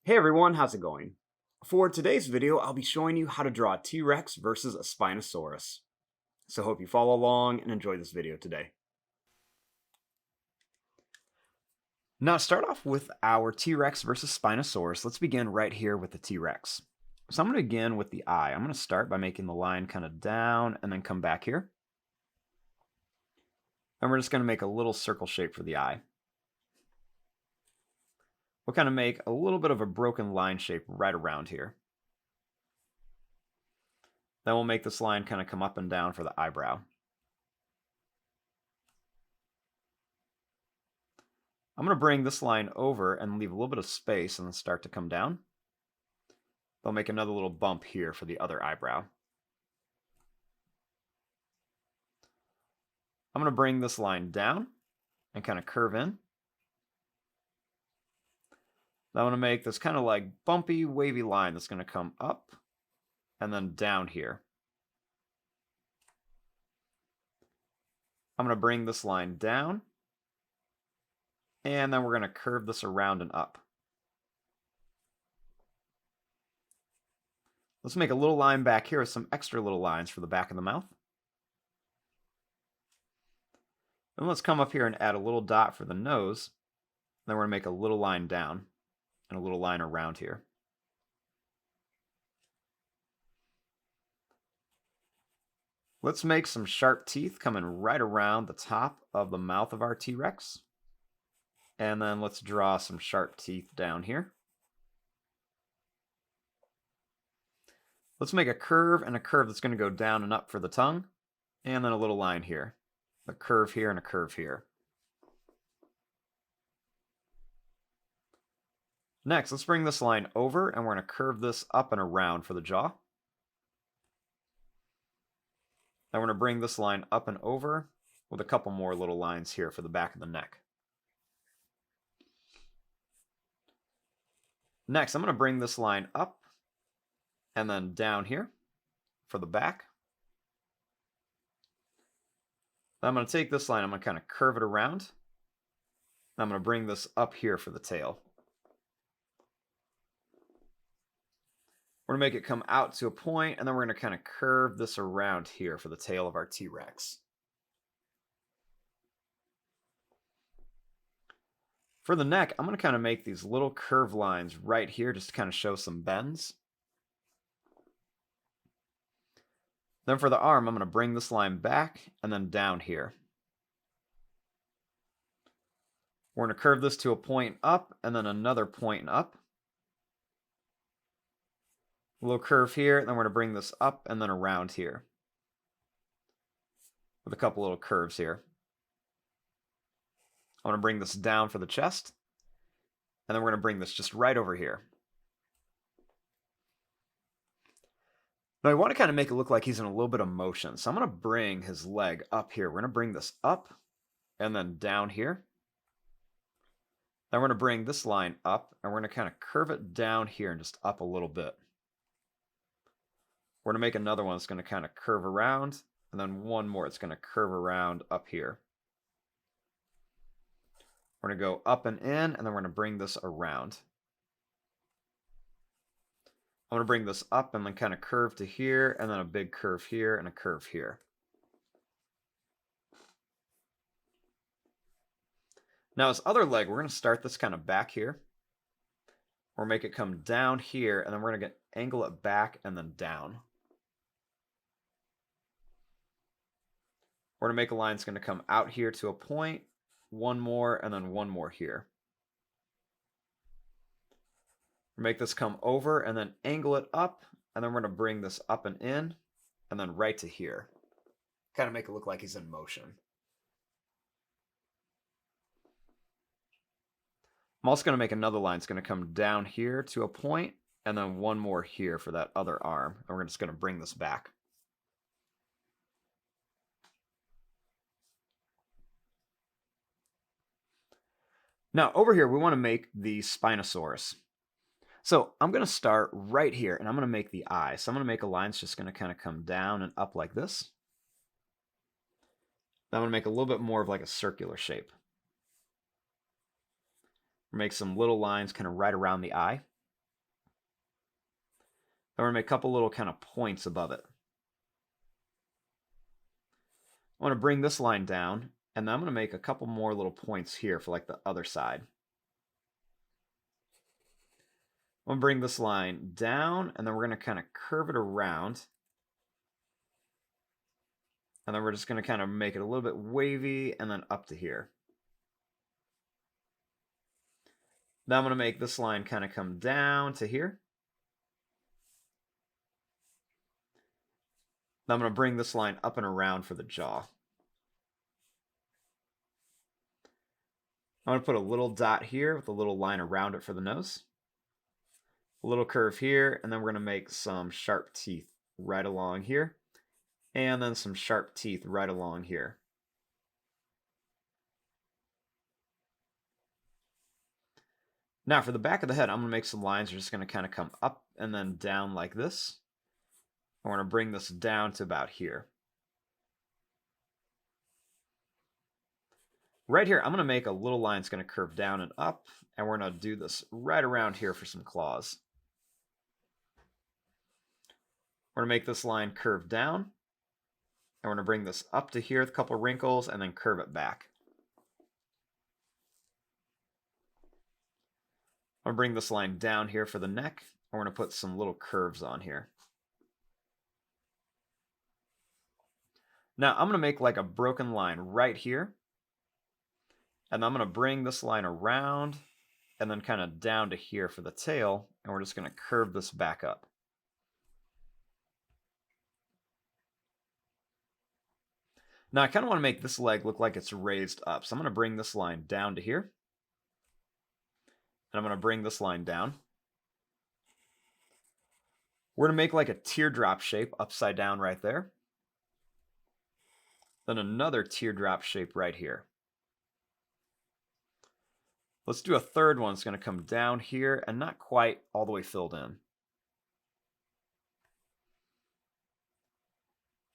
Hey everyone, how's it going? For today's video, I'll be showing you how to draw a T-Rex versus a Spinosaurus. So hope you follow along and enjoy this video today. Now to start off with our T-Rex versus Spinosaurus, let's begin right here with the T-Rex. So I'm going to begin with the eye. I'm going to start by making the line kind of down and then come back here. And we're just going to make a little circle shape for the eye. We'll kind of make a little bit of a broken line shape right around here. Then we'll make this line kind of come up and down for the eyebrow. I'm going to bring this line over and leave a little bit of space and then start to come down. They'll make another little bump here for the other eyebrow. I'm going to bring this line down and kind of curve in. Now I'm going to make this kind of like bumpy, wavy line that's going to come up and then down here. I'm going to bring this line down, and then we're going to curve this around and up. Let's make a little line back here with some extra little lines for the back of the mouth. And let's come up here and add a little dot for the nose. Then we're going to make a little line down and a little line around here. Let's make some sharp teeth coming right around the top of the mouth of our T-Rex. And then let's draw some sharp teeth down here. Let's make a curve and a curve that's going to go down and up for the tongue. And then a little line here. A curve here and a curve here. Next, let's bring this line over and we're going to curve this up and around for the jaw. Then we're going to bring this line up and over with a couple more little lines here for the back of the neck. Next, I'm going to bring this line up and then down here for the back. Then I'm going to take this line, I'm going to kind of curve it around. Then I'm going to bring this up here for the tail. We're going to make it come out to a point, and then we're going to kind of curve this around here for the tail of our T-Rex. For the neck, I'm going to kind of make these little curved lines right here just to kind of show some bends. Then for the arm, I'm going to bring this line back and then down here. We're going to curve this to a point up and then another point up. A little curve here, and then we're going to bring this up and then around here. With a couple little curves here. I'm going to bring this down for the chest. And then we're going to bring this just right over here. Now I want to kind of make it look like he's in a little bit of motion. So I'm going to bring his leg up here. We're going to bring this up and then down here. Then we're going to bring this line up and we're going to kind of curve it down here and just up a little bit. We're going to make another one that's going to kind of curve around, and then one more that's going to curve around up here. We're going to go up and in, and then we're going to bring this around. I'm going to bring this up and then kind of curve to here, and then a big curve here, and a curve here. Now his other leg, we're going to start this kind of back here. We'll make it come down here, and then we're going to angle it back and then down. We're going to make a line that's going to come out here to a point, one more, and then one more here. We'll make this come over and then angle it up, and then we're going to bring this up and in, and then right to here. Kind of make it look like he's in motion. I'm also going to make another line that's going to come down here to a point, and then one more here for that other arm, and we're just going to bring this back. Now, over here, we want to make the Spinosaurus. So I'm going to start right here, and I'm going to make the eye. So I'm going to make a line that's just going to kind of come down and up like this. Then I'm going to make a little bit more of like a circular shape. Make some little lines kind of right around the eye. Then we're going to make a couple little kind of points above it. I want to bring this line down, and then I'm going to make a couple more little points here for like the other side. I'm going to bring this line down, and then we're going to kind of curve it around. And then we're just going to kind of make it a little bit wavy and then up to here. Now I'm going to make this line kind of come down to here. Now I'm going to bring this line up and around for the jaw. I'm going to put a little dot here with a little line around it for the nose. A little curve here, and then we're going to make some sharp teeth right along here. And then some sharp teeth right along here. Now for the back of the head, I'm going to make some lines that are just going to kind of come up and then down like this. I want to bring this down to about here. Right here, I'm going to make a little line that's going to curve down and up, and we're going to do this right around here for some claws. We're going to make this line curve down, and we're going to bring this up to here with a couple wrinkles, and then curve it back. I'm going to bring this line down here for the neck, and we're going to put some little curves on here. Now, I'm going to make like a broken line right here. And I'm going to bring this line around and then kind of down to here for the tail. And we're just going to curve this back up. Now, I kind of want to make this leg look like it's raised up. So I'm going to bring this line down to here. And I'm going to bring this line down. We're going to make like a teardrop shape upside down right there. Then another teardrop shape right here. Let's do a third one. It's going to come down here and not quite all the way filled in.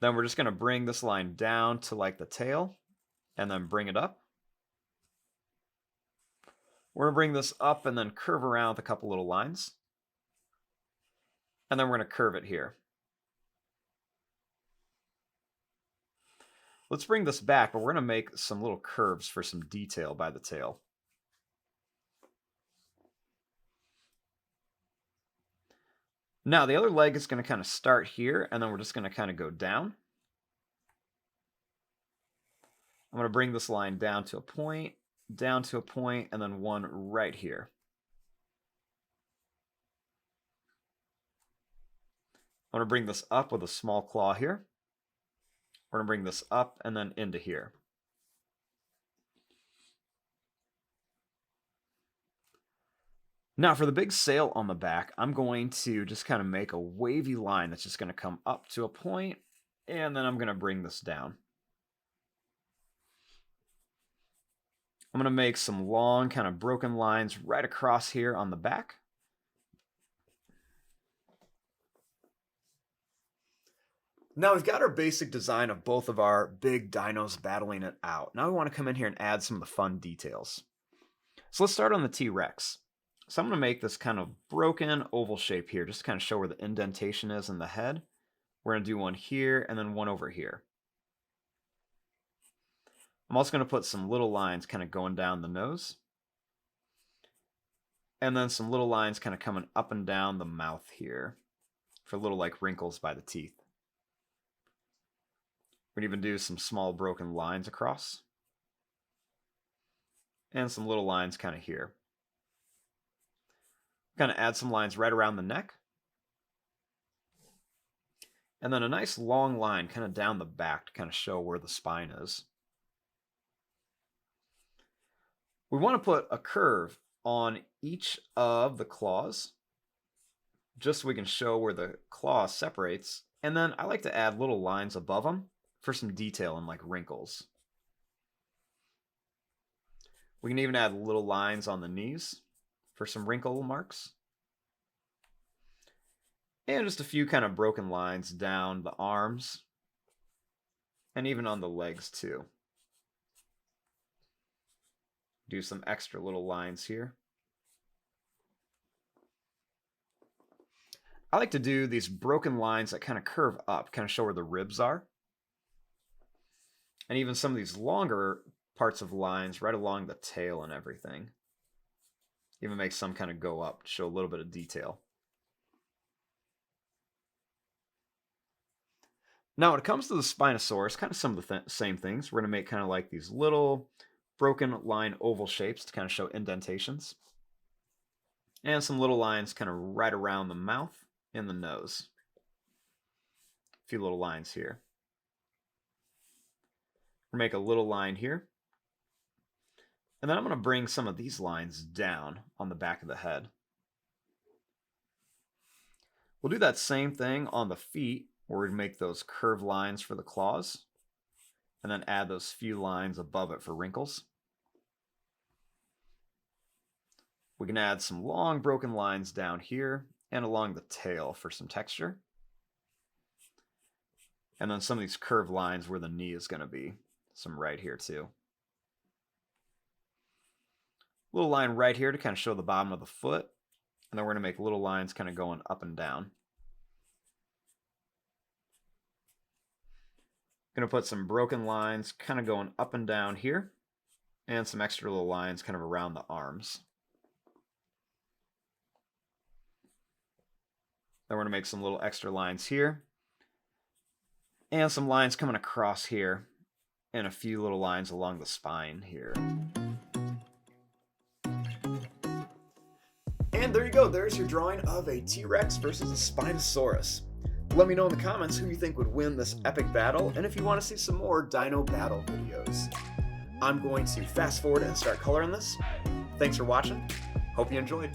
Then we're just going to bring this line down to like the tail and then bring it up. We're going to bring this up and then curve around with a couple little lines. And then we're going to curve it here. Let's bring this back, but we're going to make some little curves for some detail by the tail. Now, the other leg is going to kind of start here, and then we're just going to kind of go down. I'm going to bring this line down to a point, and then one right here. I'm going to bring this up with a small claw here. We're going to bring this up and then into here. Now for the big sail on the back, I'm going to just kind of make a wavy line that's just going to come up to a point, and then I'm going to bring this down. I'm going to make some long kind of broken lines right across here on the back. Now we've got our basic design of both of our big dinos battling it out. Now we want to come in here and add some of the fun details. So let's start on the T-Rex. So I'm going to make this kind of broken oval shape here, just to kind of show where the indentation is in the head. We're going to do one here and then one over here. I'm also going to put some little lines kind of going down the nose. And then some little lines kind of coming up and down the mouth here for little like wrinkles by the teeth. We can even do some small broken lines across. And some little lines kind of here. Kind of add some lines right around the neck. And then a nice long line kind of down the back to kind of show where the spine is. We want to put a curve on each of the claws, just so we can show where the claw separates. And then I like to add little lines above them for some detail and like wrinkles. We can even add little lines on the knees for some wrinkle marks. And just a few kind of broken lines down the arms and even on the legs too. Do some extra little lines here. I like to do these broken lines that kind of curve up, kind of show where the ribs are. And even some of these longer parts of lines right along the tail and everything. Even make some kind of go up to show a little bit of detail. Now, when it comes to the Spinosaurus, kind of some of the same things. We're going to make kind of like these little broken line oval shapes to kind of show indentations. And some little lines kind of right around the mouth and the nose. A few little lines here. We'll make a little line here. And then I'm going to bring some of these lines down on the back of the head. We'll do that same thing on the feet, where we make those curved lines for the claws, and then add those few lines above it for wrinkles. We can add some long broken lines down here and along the tail for some texture. And then some of these curved lines where the knee is going to be. Some right here too. Little line right here to kind of show the bottom of the foot. And then we're going to make little lines kind of going up and down. Going to put some broken lines kind of going up and down here. And some extra little lines kind of around the arms. Then we're going to make some little extra lines here. And some lines coming across here. And a few little lines along the spine here. And there you go. There's your drawing of a T-Rex versus a Spinosaurus. Let me know in the comments who you think would win this epic battle, and if you want to see some more dino battle videos. I'm going to fast forward and start coloring this. Thanks for watching. Hope you enjoyed.